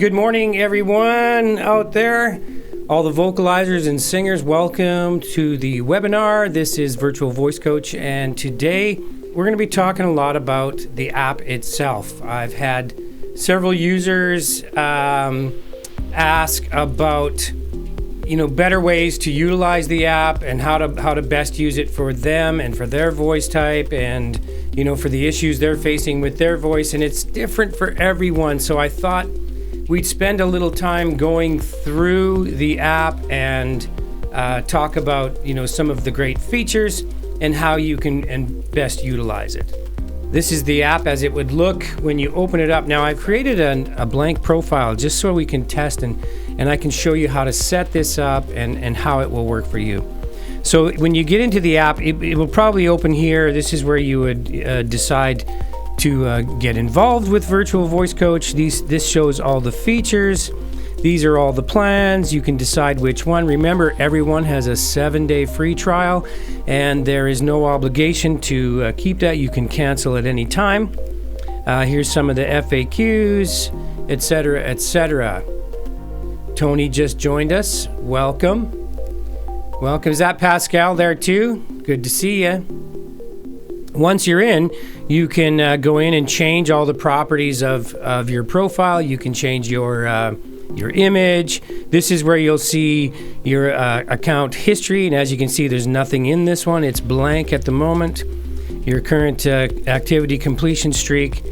Good morning, everyone out there. All the vocalizers and singers, welcome to the webinar. This is Virtual Voice Coach, and today we're going to be talking a lot about the app itself. I've had several users ask about better ways to utilize the app and how to best use it for them and for their voice type and for the issues they're facing with their voice, and it's different for everyone. So I thought we'd spend a little time going through the app and talk about some of the great features and how you can and best utilize it. This is the app as it would look when you open it up. Now I've created a blank profile just so we can test and I can show you how to set this up and how it will work for you. So when you get into the app, it will probably open here. This is where you would decide to get involved with Virtual Voice Coach. This shows all the features. These are all the plans. You can decide which one. Remember, everyone has a 7-day free trial, and there is no obligation to keep that. You can cancel at any time. Here's some of the FAQs, etc., etc. Tony just joined us. Welcome. Welcome. Is that Pascal there too? Good to see you. Once you're in, you can go in and change all the properties of your profile. You can change your image. This is where you'll see your account history, and as you can see, there's nothing in this one. It's blank at the moment. Your current activity completion streak,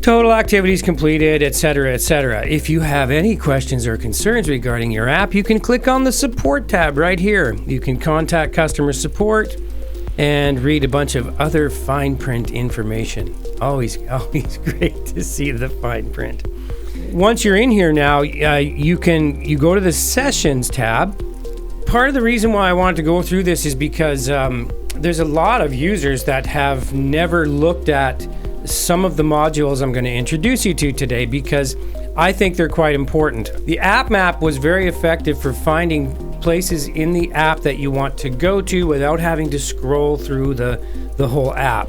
total activities completed, etc., etc. If you have any questions or concerns regarding your app, you can click on the support tab right here. You can contact customer support and read a bunch of other fine print information. Always great to see the fine print. Once you're in here now, you go to the Sessions tab. Part of the reason why I wanted to go through this is because there's a lot of users that have never looked at some of the modules I'm going to introduce you to today because I think they're quite important. The app map was very effective for finding places in the app that you want to go to without having to scroll through the whole app.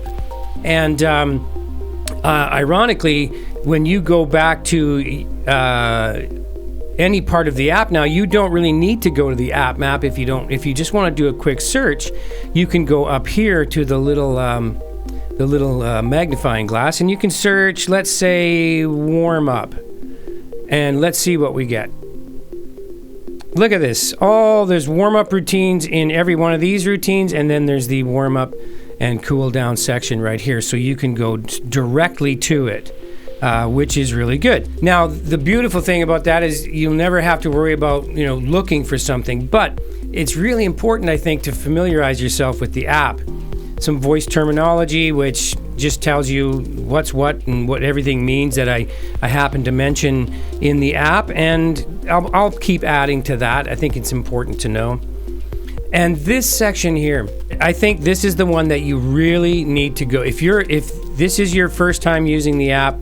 And ironically, when you go back to any part of the app now, you don't really need to go to the app map. If you just want to do a quick search, you can go up here to the little magnifying glass, and you can search, let's say, warm up, and let's see what we get. Look at this. There's warm-up routines in every one of these routines, and then there's the warm-up and cool-down section right here, so you can go directly to it, which is really good. Now, the beautiful thing about that is you'll never have to worry about looking for something, but it's really important, I think, to familiarize yourself with the app. Some voice terminology, which just tells you what's what and what everything means that I happen to mention in the app, and I'll keep adding to that. I think it's important to know. And this section here, I think this is the one that you really need to go. If this is your first time using the app,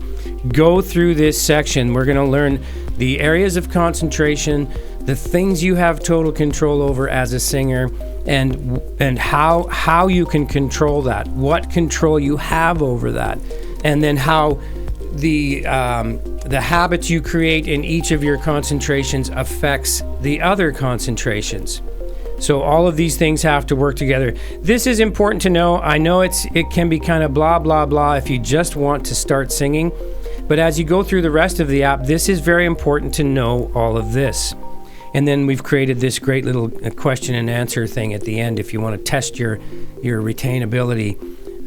go through this section. We're going to learn the areas of concentration, the things you have total control over as a singer, and how you can control that, what control you have over that, and then how the habits you create in each of your concentrations affects the other concentrations. So all of these things have to work together. This is important to know. I know it can be kind of blah, blah, blah if you just want to start singing, but as you go through the rest of the app, this is very important to know all of this. And then we've created this great little question and answer thing at the end if you want to test your retainability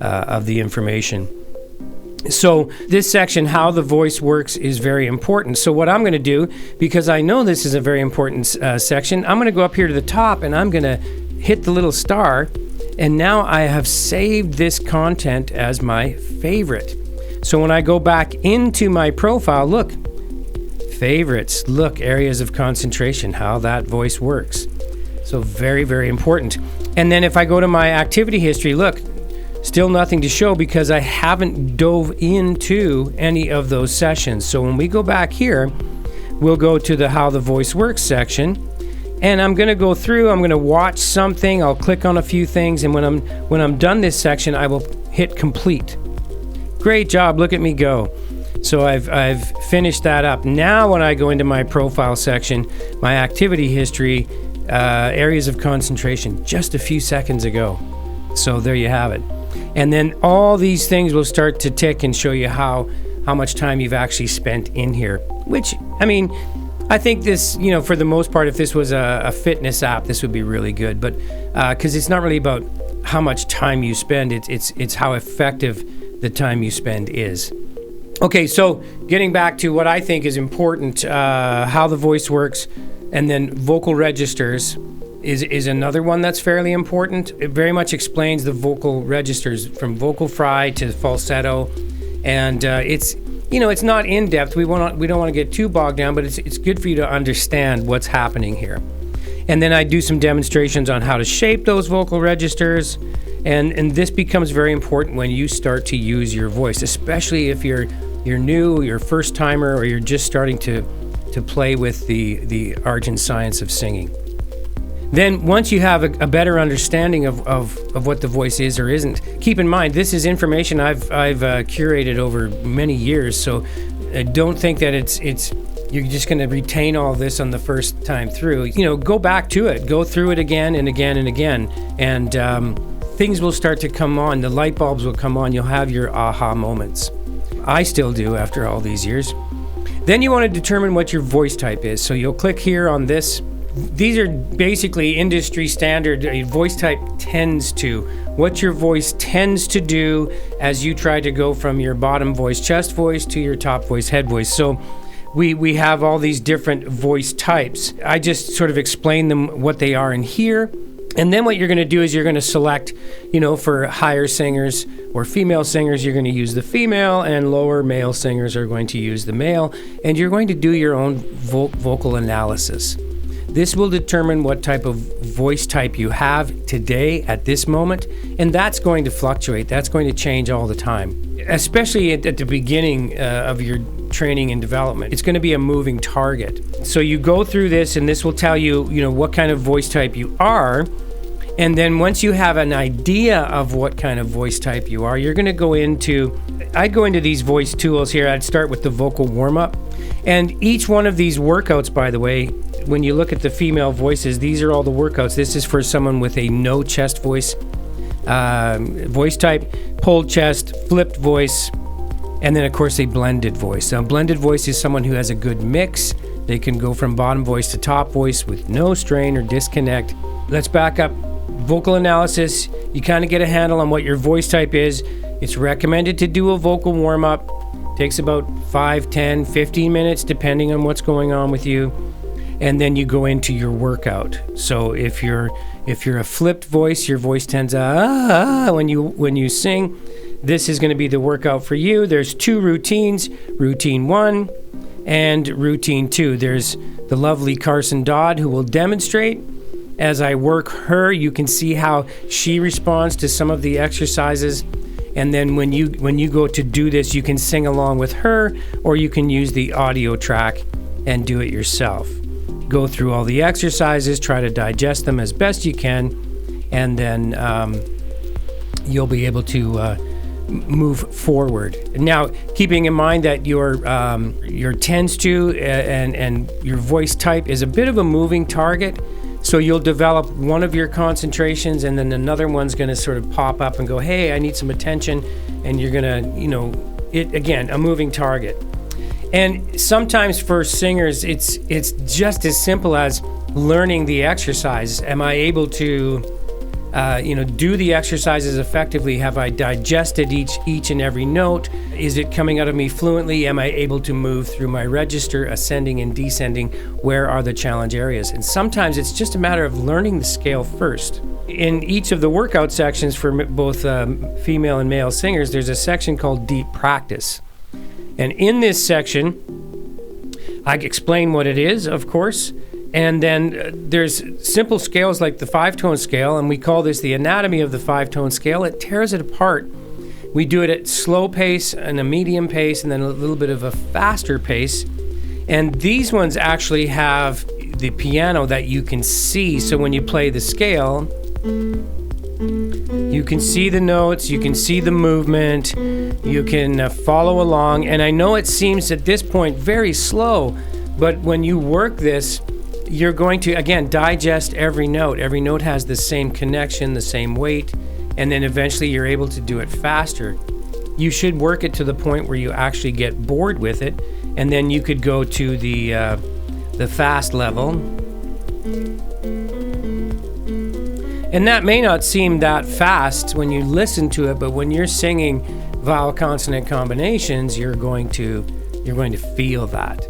of the information. So this section, how the voice works, is very important. So what I'm going to do, because I know this is a very important section, I'm going to go up here to the top and I'm going to hit the little star. And now I have saved this content as my favorite. So when I go back into my profile, look, favorites, look, areas of concentration, how that voice works. So very, very important. And then if I go to my activity history, look, still nothing to show because I haven't dove into any of those sessions. So when we go back here, we'll go to the how the voice works section, and I'm going to go through, I'm going to watch something, I'll click on a few things, and when I'm done this section, I will hit complete. Great job, look at me go. So I've finished that up. Now when I go into my profile section, my activity history, areas of concentration, just a few seconds ago. So there you have it. And then all these things will start to tick and show you how much time you've actually spent in here. Which, I mean, I think this, for the most part, if this was a fitness app, this would be really good. But because it's not really about how much time you spend, it's how effective the time you spend is. Okay, so getting back to what I think is important, how the voice works, and then vocal registers is another one that's fairly important. It very much explains the vocal registers from vocal fry to falsetto, and it's not in depth. We don't want to get too bogged down, but it's good for you to understand what's happening here. And then I do some demonstrations on how to shape those vocal registers, and this becomes very important when you start to use your voice, especially if you're new, you're first timer, or you're just starting to play with the art and science of singing. Then once you have a better understanding of what the voice is or isn't, keep in mind this is information I've curated over many years, so don't think that it's you're just going to retain all this on the first time through. Go back to it, go through it again and again and again, and things will start to come on. The light bulbs will come on. You'll have your aha moments. I still do after all these years. Then you want to determine what your voice type is. So you'll click here on this. These are basically industry standard. A voice type tends to. What your voice tends to do as you try to go from your bottom voice, chest voice, to your top voice, head voice. So we have all these different voice types. I just sort of explain them what they are in here. And then what you're going to do is you're going to select, for higher singers or female singers, you're going to use the female, and lower male singers are going to use the male. And you're going to do your own vocal analysis. This will determine what type of voice type you have today at this moment, and that's going to fluctuate. That's going to change all the time, especially at the beginning of your training and development. It's going to be a moving target. So you go through this, and this will tell you, what kind of voice type you are. And then once you have an idea of what kind of voice type you are, you're going to go into, I'd go into these voice tools here. I'd start with the vocal warm-up. And each one of these workouts, by the way, when you look at the female voices, these are all the workouts. This is for someone with a no chest voice, voice type, pulled chest, flipped voice, and then of course a blended voice. Now, blended voice is someone who has a good mix. They can go from bottom voice to top voice with no strain or disconnect. Let's back up. Vocal analysis, you kind of get a handle on what your voice type is. It's recommended to do a vocal warm-up. Takes about 5, 10, 15 minutes depending on what's going on with you. And then you go into your workout. So if you're a flipped voice, your voice tends when you sing. This is going to be the workout for you. There's 2 routines, routine 1 and routine 2. There's the lovely Carson Dodd who will demonstrate. As I work her, you can see how she responds to some of the exercises. And then when you go to do this, you can sing along with her, or you can use the audio track and do it yourself. Go through all the exercises, try to digest them as best you can, and then you'll be able to move forward. Now, keeping in mind that your tends to and your voice type is a bit of a moving target. So you'll develop one of your concentrations, and then another one's going to sort of pop up and go, hey, I need some attention. And you're going to, again, a moving target. And sometimes for singers, it's just as simple as learning the exercise. Am I able to, do the exercises effectively? Have I digested each and every note? Is it coming out of me fluently? Am I able to move through my register, ascending and descending? Where are the challenge areas? And sometimes it's just a matter of learning the scale first. In each of the workout sections for both female and male singers, there's a section called Deep Practice. And in this section, I explain what it is, of course. And then there's simple scales like the 5-tone scale, and we call this the anatomy of the 5-tone scale. It tears it apart. We do it at slow pace and a medium pace and then a little bit of a faster pace. And these ones actually have the piano that you can see. So when you play the scale, You can see the notes, you can see the movement, you can follow along. And I know it seems at this point very slow, but when you work this, you're going to, again, digest every note. Every note has the same connection, the same weight, and then eventually you're able to do it faster. You should work it to the point where you actually get bored with it, and then you could go to the fast level. And that may not seem that fast when you listen to it, but when you're singing vowel consonant combinations, you're going to feel that.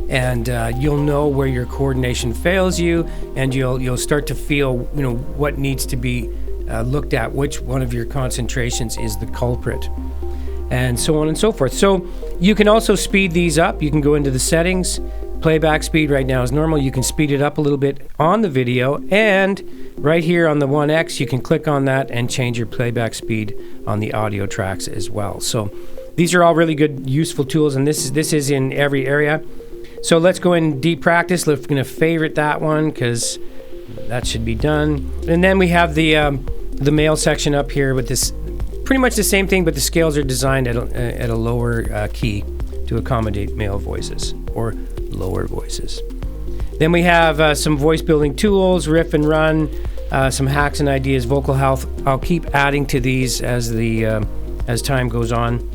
And you'll know where your coordination fails you, and you'll start to feel what needs to be looked at, which one of your concentrations is the culprit, and so on and so forth. So you can also speed these up. You can go into the settings. Playback speed right now is normal. You can speed it up a little bit on the video, and right here on the 1X, you can click on that and change your playback speed on the audio tracks as well. So these are all really good, useful tools, and this is in every area. So let's go in deep practice. We're going to favorite that one because that should be done. And then we have the male section up here with this, pretty much the same thing, but the scales are designed at a lower key to accommodate male voices or lower voices. Then we have some voice building tools, riff and run, some hacks and ideas, vocal health. I'll keep adding to these as time goes on.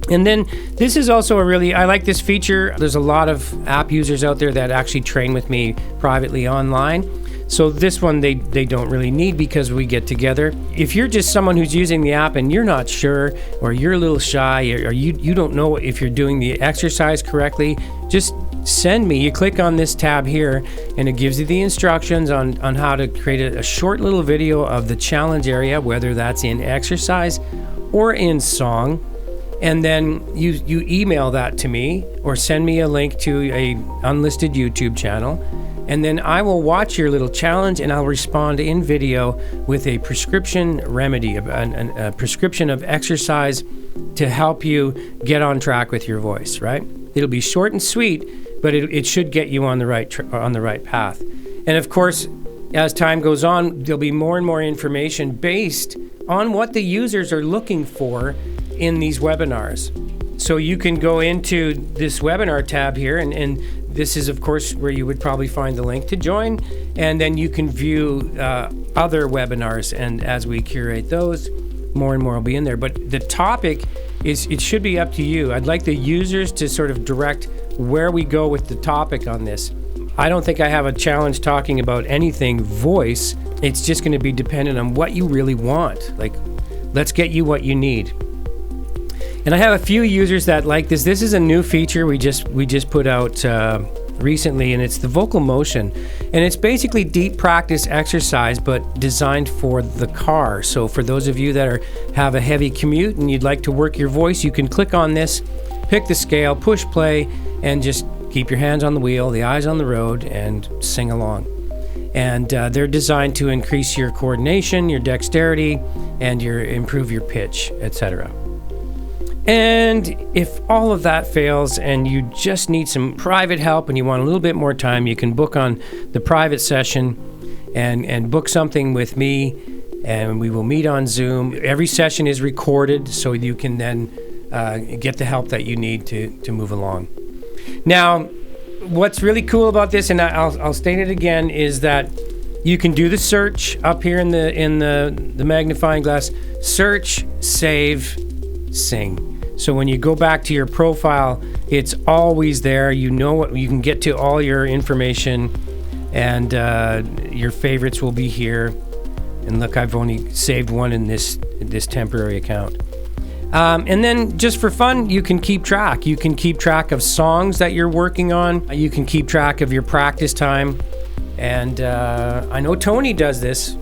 And then this is also I like this feature. There's a lot of app users out there that actually train with me privately online. So this one they don't really need because we get together. If you're just someone who's using the app and you're not sure, or you're a little shy, or you don't know if you're doing the exercise correctly, just send me. You click on this tab here and it gives you the instructions on how to create a short little video of the challenge area, whether that's in exercise or in song. And then you email that to me or send me a link to a unlisted YouTube channel, and then I will watch your little challenge and I'll respond in video with a prescription remedy, a prescription of exercise to help you get on track with your voice, right? It'll be short and sweet, but it should get you on the right path. And of course, as time goes on, there'll be more and more information based on what the users are looking for in these webinars. So you can go into this webinar tab here, and this is of course where you would probably find the link to join, and then you can view other webinars, and as we curate those, more and more will be in there. But the topic it should be up to you. I'd like the users to sort of direct where we go with the topic on this. I don't think I have a challenge talking about anything voice. It's just going to be dependent on what you really want. Like, let's get you what you need. And I have a few users that like this. This is a new feature we just put out recently, and it's the vocal motion. And it's basically deep practice exercise, but designed for the car. So for those of you that have a heavy commute and you'd like to work your voice, you can click on this, pick the scale, push play, and just keep your hands on the wheel, the eyes on the road, and sing along. And they're designed to increase your coordination, your dexterity, and improve your pitch, etc. And if all of that fails and you just need some private help and you want a little bit more time, you can book on the private session and book something with me, and we will meet on Zoom. Every session is recorded, so you can then get the help that you need to move along. Now, what's really cool about this, and I'll state it again, is that you can do the search up here in the magnifying glass. Search, save, sing. So when you go back to your profile, it's always there. You know what, you can get to all your information, and your favorites will be here. And look, I've only saved one in this temporary account. And then just for fun, you can keep track. You can keep track of songs that you're working on. You can keep track of your practice time. And I know Tony does this.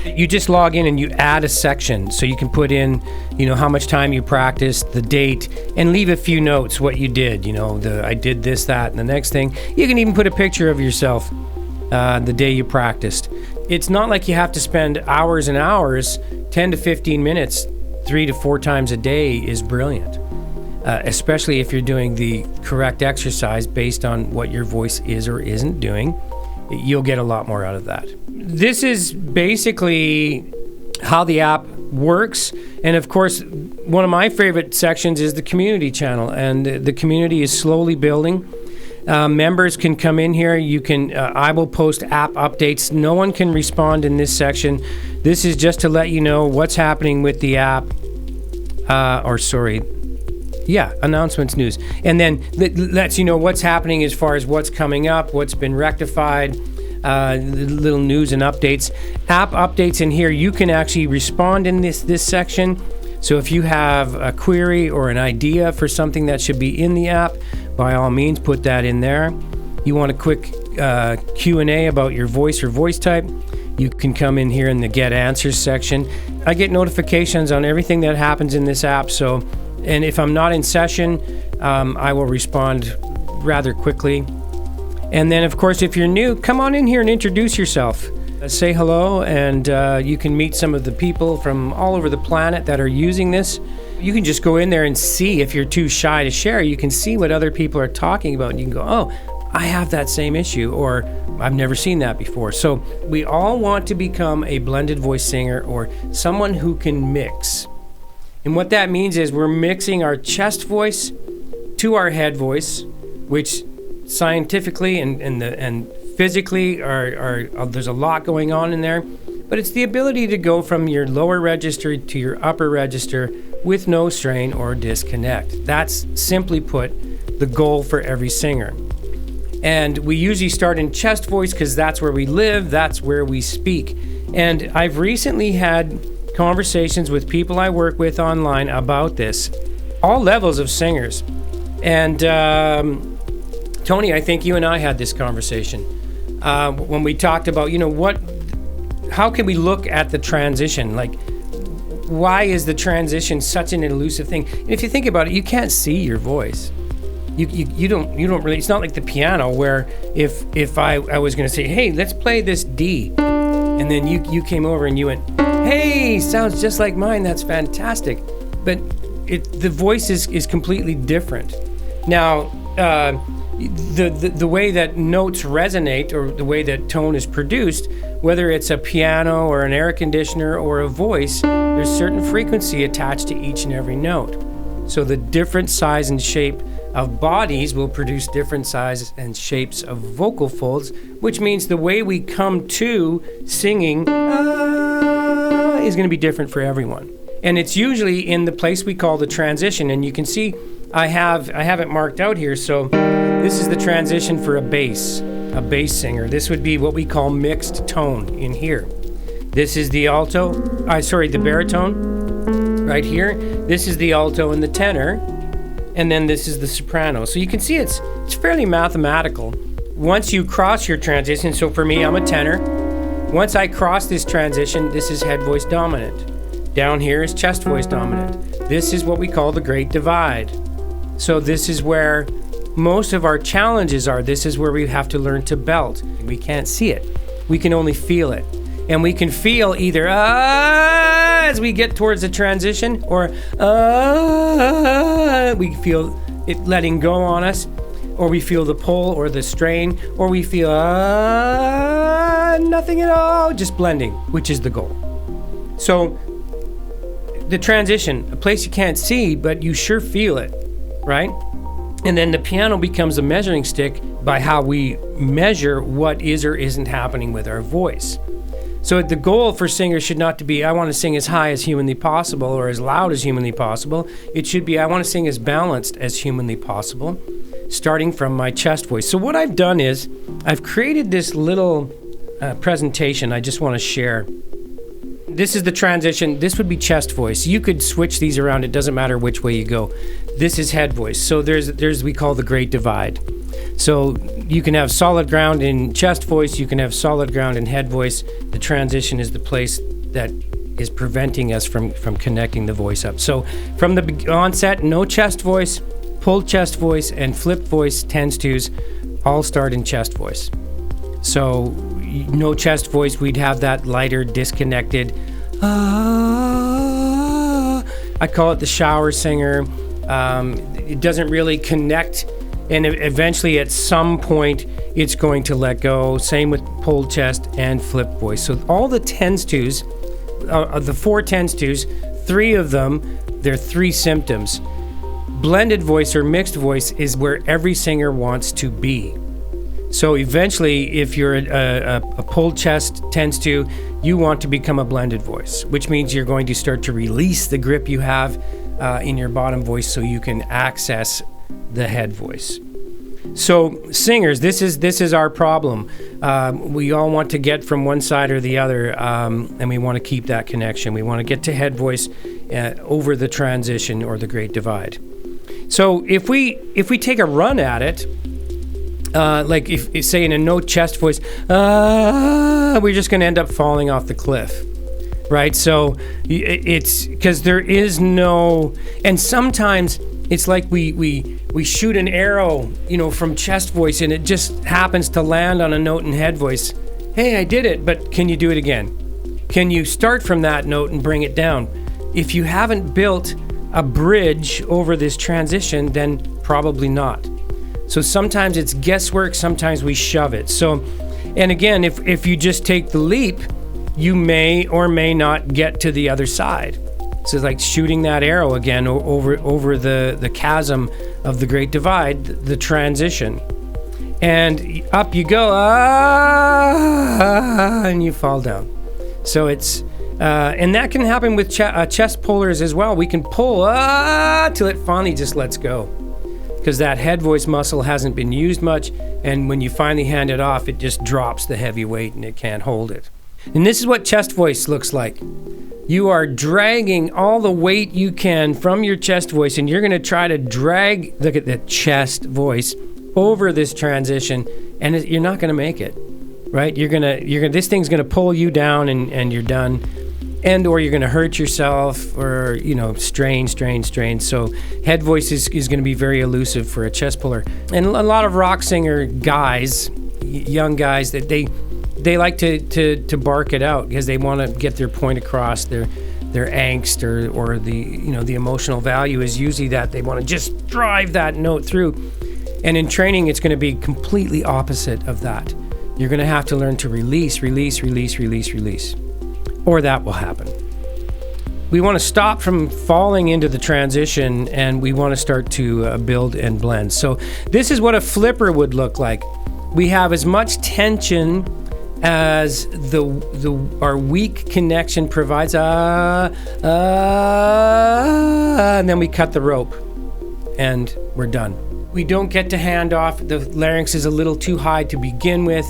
You just log in and you add a section, so you can put in, how much time you practiced, the date, and leave a few notes what you did. I did this, that, and the next thing. You can even put a picture of yourself the day you practiced. It's not like you have to spend hours and hours. 10 to 15 minutes, 3 to 4 times a day is brilliant, especially if you're doing the correct exercise based on what your voice is or isn't doing. you'll get a lot more out of that. This is basically how the app works. And of course, one of my favorite sections is the community channel, and the community is slowly building. Members can come in here. You can. I will post app updates. No one can respond in this section. This is just to let you know what's happening with the app. Announcements, news, and then lets you know what's happening as far as what's coming up, what's been rectified. Little news and updates. App updates in here. You can actually respond in this section. So if you have a query or an idea for something that should be in the app, by all means, put that in there. You want a quick Q&A about your voice or voice type, you can come in here in the Get Answers section. I get notifications on everything that happens in this app, and if I'm not in session, I will respond rather quickly. And then, of course, if you're new, come on in here and introduce yourself. Say hello, and you can meet some of the people from all over the planet that are using this. You can just go in there and see. If you're too shy to share, you can see what other people are talking about, and you can go, oh, I have that same issue, or I've never seen that before. So we all want to become a blended voice singer, or someone who can mix. And what that means is we're mixing our chest voice to our head voice, which scientifically and physically there's a lot going on in there, but it's the ability to go from your lower register to your upper register with no strain or disconnect. That's, simply put, the goal for every singer. And we usually start in chest voice because that's where we live, that's where we speak. And I've recently had conversations with people I work with online about this, all levels of singers. And Tony, I think you and I had this conversation when we talked about, how can we look at the transition? Like, why is the transition such an elusive thing? And if you think about it, you can't see your voice. You don't really. It's not like the piano where if I was going to say, hey, let's play this D, and then you came over and you went, hey, sounds just like mine. That's fantastic. But the voice is completely different. Now, the way that notes resonate, or the way that tone is produced, whether it's a piano or an air conditioner or a voice, there's certain frequency attached to each and every note. So the different size and shape of bodies will produce different sizes and shapes of vocal folds, which means the way we come to singing is going to be different for everyone. And it's usually in the place we call the transition. And you can see I have it marked out here. So this is the transition for a bass singer. This would be what we call mixed tone in here. This is the the baritone right here. This is the alto and the tenor. And then this is the soprano. So you can see it's fairly mathematical. Once you cross your transition, so for me, I'm a tenor. Once I cross this transition, this is head voice dominant. Down here is chest voice dominant. This is what we call the Great Divide. So this is where most of our challenges are. This is where we have to learn to belt. We can't see it. We can only feel it. And we can feel either as we get towards the transition, or we feel it letting go on us, or we feel the pull or the strain, or we feel nothing at all, just blending, which is the goal. So the transition, a place you can't see, but you sure feel it, right? And then the piano becomes a measuring stick by how we measure what is or isn't happening with our voice. So the goal for singers should not to be, I want to sing as high as humanly possible or as loud as humanly possible. It should be, I want to sing as balanced as humanly possible, starting from my chest voice. So what I've done is, I've created this little presentation I just want to share. This is the transition. This would be chest voice. You could switch these around. It doesn't matter which way you go. This is head voice. So there's we call the Great Divide. So you can have solid ground in chest voice. You can have solid ground in head voice. The transition is the place that is preventing us from connecting the voice up. So from the onset, no chest voice, pulled chest voice, and flipped voice, tens, twos, all start in chest voice. So no chest voice, we'd have that lighter, disconnected, I call it the shower singer. It doesn't really connect and eventually at some point it's going to let go. Same with pulled chest and flip voice. So all the tens twos, the 4 tens twos, 3 of them, they're 3 symptoms. Blended voice or mixed voice is where every singer wants to be. So eventually, if you're a pulled chest tends to, you want to become a blended voice, which means you're going to start to release the grip you have in your bottom voice so you can access the head voice. So singers, this is our problem. We all want to get from one side or the other, and we want to keep that connection. We want to get to head voice over the transition or the Great Divide. So if we take a run at it, like if say in a no chest voice, we're just going to end up falling off the cliff, right? So it's because there is no, and sometimes it's like we shoot an arrow, from chest voice, and it just happens to land on a note in head voice. Hey, I did it, but can you do it again? Can you start from that note and bring it down? If you haven't built a bridge over this transition, then probably not. So sometimes it's guesswork, sometimes we shove it. So, and again, if you just take the leap, you may or may not get to the other side. So it's like shooting that arrow again over the chasm of the Great Divide, the transition. And up you go, and you fall down. So it's, and that can happen with chest pullers as well. We can pull till it finally just lets go, because that head voice muscle hasn't been used much, and when you finally hand it off, it just drops the heavy weight and it can't hold it. And this is what chest voice looks like. You are dragging all the weight you can from your chest voice, and you're going to try to drag the chest voice over this transition, and you're not going to make it, right? This thing's going to pull you down, and you're done. And or you're going to hurt yourself, or strain. So head voice is going to be very elusive for a chest puller. And a lot of rock singer guys, young guys, that they like to bark it out because they want to get their point across. Their angst or the emotional value is usually that they want to just drive that note through. And in training, it's going to be completely opposite of that. You're going to have to learn to release. Or that will happen. We want to stop from falling into the transition, and we want to start to build and blend. So this is what a flipper would look like. We have as much tension as our weak connection provides, and then we cut the rope, and we're done. We don't get to hand off. The larynx is a little too high to begin with,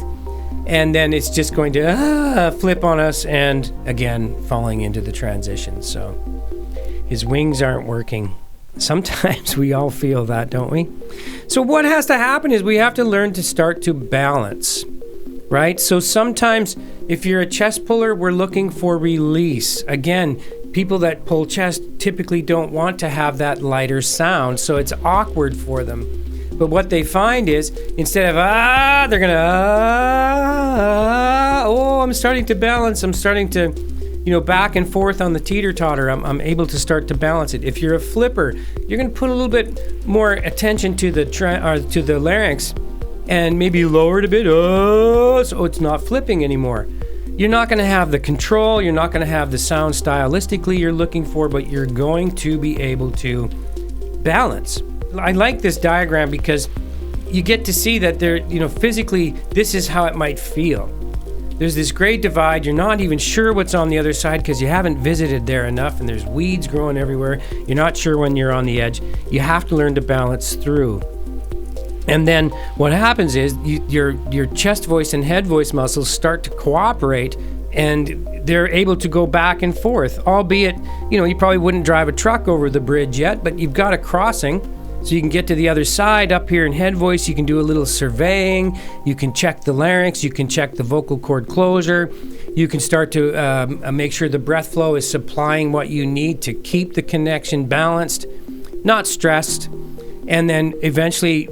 and then it's just going to flip on us, and again falling into the transition. So his wings aren't working. Sometimes we all feel that, don't we? So what has to happen is we have to learn to start to balance, right? So sometimes if you're a chest puller, we're looking for release. Again, people that pull chest typically don't want to have that lighter sound, so it's awkward for them. But what they find is, instead of they're gonna I'm starting to balance. I'm starting to, back and forth on the teeter-totter. I'm able to start to balance it. If you're a flipper, you're gonna put a little bit more attention to the larynx, and maybe lower it a bit. So it's not flipping anymore. You're not gonna have the control. You're not gonna have the sound stylistically you're looking for, but you're going to be able to balance. I like this diagram because you get to see that physically, this is how it might feel. There's this great divide. You're not even sure what's on the other side because you haven't visited there enough, and there's weeds growing everywhere. You're not sure when you're on the edge. You have to learn to balance through. And then what happens is your chest voice and head voice muscles start to cooperate, and they're able to go back and forth, albeit, you probably wouldn't drive a truck over the bridge yet, but you've got a crossing. So you can get to the other side. Up here in head voice, you can do a little surveying. You can check the larynx. You can check the vocal cord closure. You can start to make sure the breath flow is supplying what you need to keep the connection balanced, not stressed. And then eventually,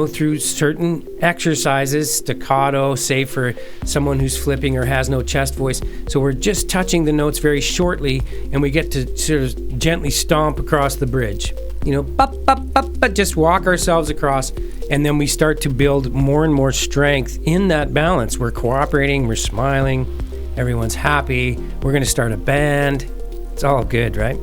through certain exercises, staccato, say for someone who's flipping or has no chest voice. So we're just touching the notes very shortly, and we get to sort of gently stomp across the bridge. just walk ourselves across, and then we start to build more and more strength in that balance. We're cooperating, we're smiling, everyone's happy, we're going to start a band. It's all good, right?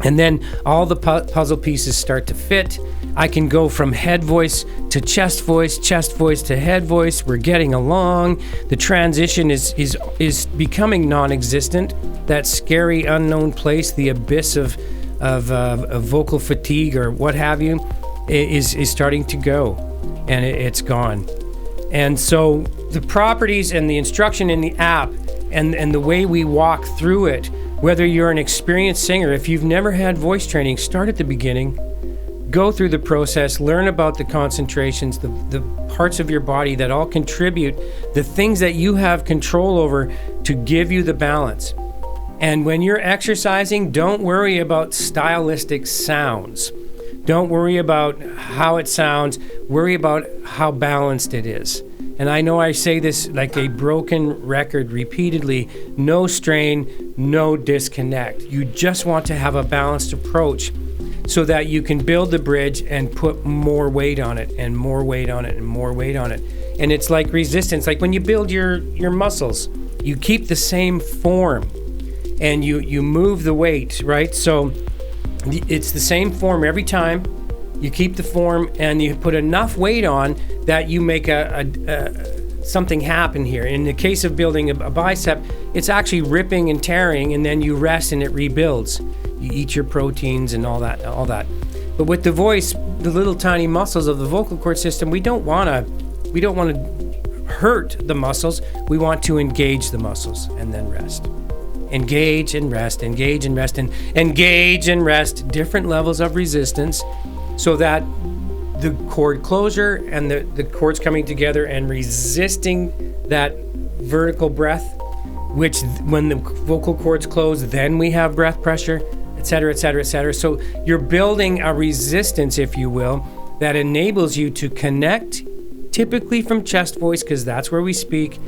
And then all the puzzle pieces start to fit. I can go from head voice to chest voice to head voice. We're getting along. The transition is becoming non-existent. That scary unknown place, the abyss of vocal fatigue or what have you, is starting to go, and it's gone. And so the properties and the instruction in the app and the way we walk through it, whether you're an experienced singer, if you've never had voice training, start at the beginning. Go through the process, learn about the concentrations, the parts of your body that all contribute, the things that you have control over to give you the balance. And when you're exercising, don't worry about stylistic sounds. Don't worry about how it sounds. Worry about how balanced it is. And I know I say this like a broken record repeatedly: no strain, no disconnect. You just want to have a balanced approach so that you can build the bridge and put more weight on it and more weight on it and more weight on it. And it's like resistance. Like when you build your muscles, you keep the same form and you move the weight, right? So it's the same form every time. You keep the form and you put enough weight on that you make something happen here. In the case of building a bicep, it's actually ripping and tearing, and then you rest and it rebuilds. You eat your proteins and all that. But with the voice, the little tiny muscles of the vocal cord system, we don't want to hurt the muscles. We want to engage the muscles and then rest. Engage and rest, engage and rest, and engage and rest. Different levels of resistance, so that the cord closure and the cords coming together and resisting that vertical breath, which when the vocal cords close, then we have breath pressure, et cetera, et cetera, et cetera. So you're building a resistance, if you will, that enables you to connect, typically from chest voice, because that's where we speak,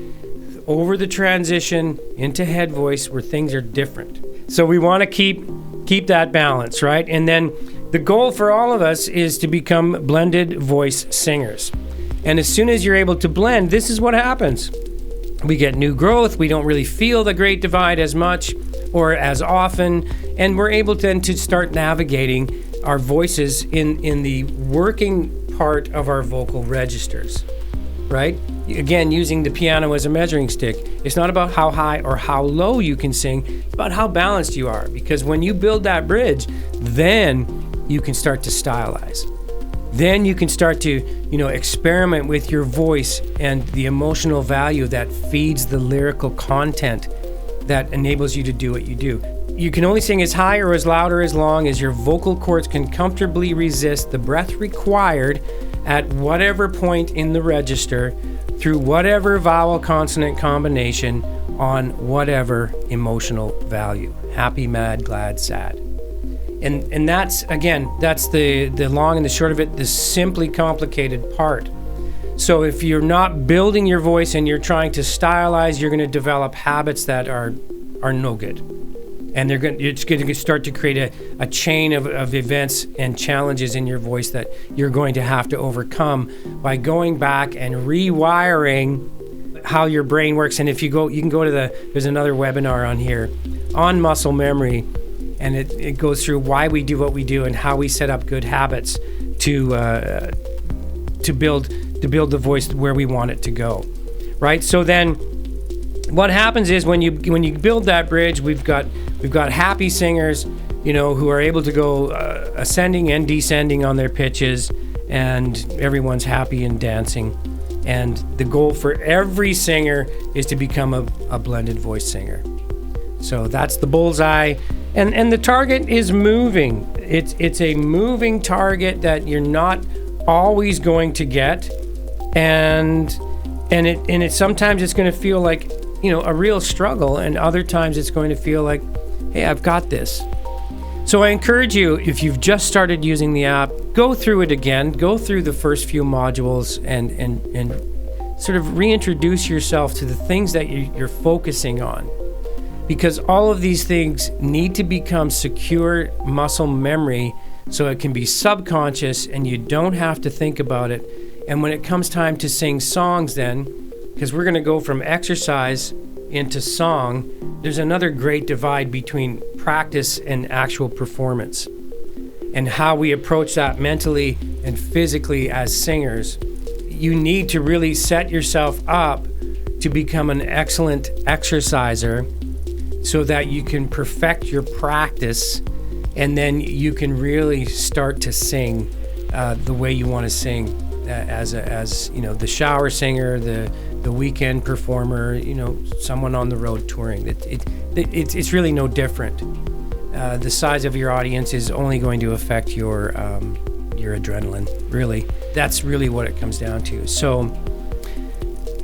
over the transition into head voice where things are different. So we want to keep that balance, right? And then the goal for all of us is to become blended voice singers. And as soon as you're able to blend, this is what happens. We get new growth. We don't really feel the great divide as much or as often. And we're able then to start navigating our voices in the working part of our vocal registers, right? Again, using the piano as a measuring stick. It's not about how high or how low you can sing. It's about how balanced you are. Because when you build that bridge, then you can start to stylize. Then you can start to, experiment with your voice and the emotional value that feeds the lyrical content that enables you to do what you do. You can only sing as high or as loud or as long as your vocal cords can comfortably resist the breath required at whatever point in the register through whatever vowel consonant combination on whatever emotional value. Happy, mad, glad, sad. And that's the long and the short of it, the simply complicated part. So if you're not building your voice and you're trying to stylize, you're going to develop habits that are no good. And it's going to start to create a chain of events and challenges in your voice that you're going to have to overcome by going back and rewiring how your brain works. And if you can go to there's another webinar on here on muscle memory. And it goes through why we do what we do and how we set up good habits to build the voice where we want it to go, right? So then, what happens is when you build that bridge, we've got happy singers, who are able to go ascending and descending on their pitches, and everyone's happy and dancing. And the goal for every singer is to become a blended voice singer. So that's the bullseye. And the target is moving. It's a moving target that you're not always going to get, and it sometimes it's going to feel like a real struggle, and other times it's going to feel like, hey, I've got this. So I encourage you, if you've just started using the app, go through it again. Go through the first few modules and sort of reintroduce yourself to the things that you're focusing on. Because all of these things need to become secure muscle memory so it can be subconscious and you don't have to think about it. And when it comes time to sing songs, then, because we're going to go from exercise into song, there's another great divide between practice and actual performance, and how we approach that mentally and physically as singers. You need to really set yourself up to become an excellent exerciser so that you can perfect your practice, and then you can really start to sing the way you want to sing as you know, the shower singer, the weekend performer, you know, someone on the road touring. It's really no different. The size of your audience is only going to affect your adrenaline, really. That's really what it comes down to. So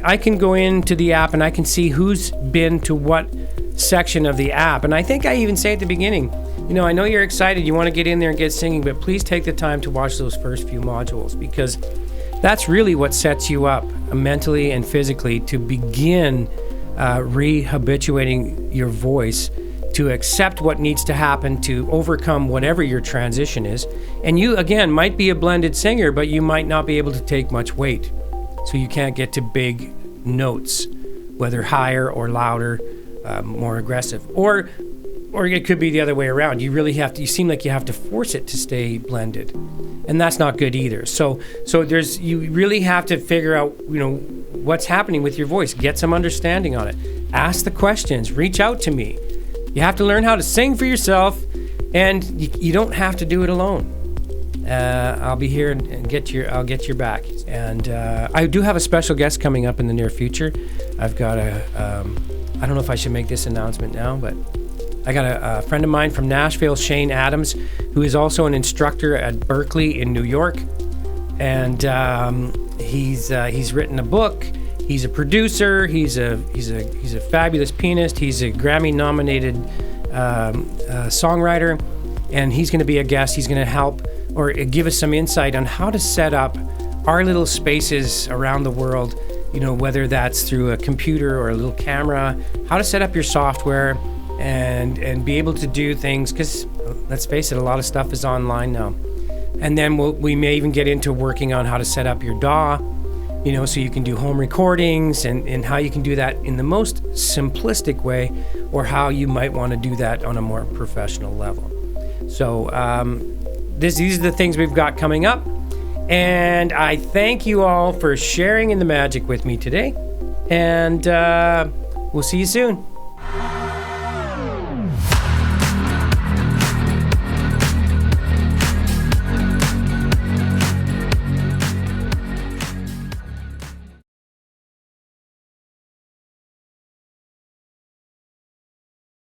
I can go into the app and I can see who's been to what section of the app. And I think I even say at the beginning, you know, I know you're excited, you want to get in there and get singing, but please take the time to watch those first few modules, because that's really what sets you up mentally and physically to begin rehabituating your voice, to accept what needs to happen to overcome whatever your transition is. And you, again, might be a blended singer, but you might not be able to take much weight. So you can't get to big notes, whether higher or louder, more aggressive. Or it could be the other way around. You really have to, you seem like you have to force it to stay blended. And that's not good either. So you really have to figure out, you know, what's happening with your voice. Get some understanding on it. Ask the questions. Reach out to me. You have to learn how to sing for yourself, and you don't have to do it alone. I'll be here and I'll get your back. And I do have a special guest coming up in the near future. I've got I don't know if I should make this announcement now, but I got a friend of mine from Nashville, Shane Adams, who is also an instructor at Berklee in New York. And he's written a book. He's a producer. He's a fabulous pianist. He's a Grammy-nominated songwriter, and he's going to be a guest. He's going to help or give us some insight on how to set up our little spaces around the world. You know, whether that's through a computer or a little camera, how to set up your software and be able to do things. Because let's face it, a lot of stuff is online now. And then we may even get into working on how to set up your DAW. You know, so you can do home recordings and how you can do that in the most simplistic way, or how you might want to do that on a more professional level. So these are the things we've got coming up. And I thank you all for sharing in the magic with me today. And we'll see you soon.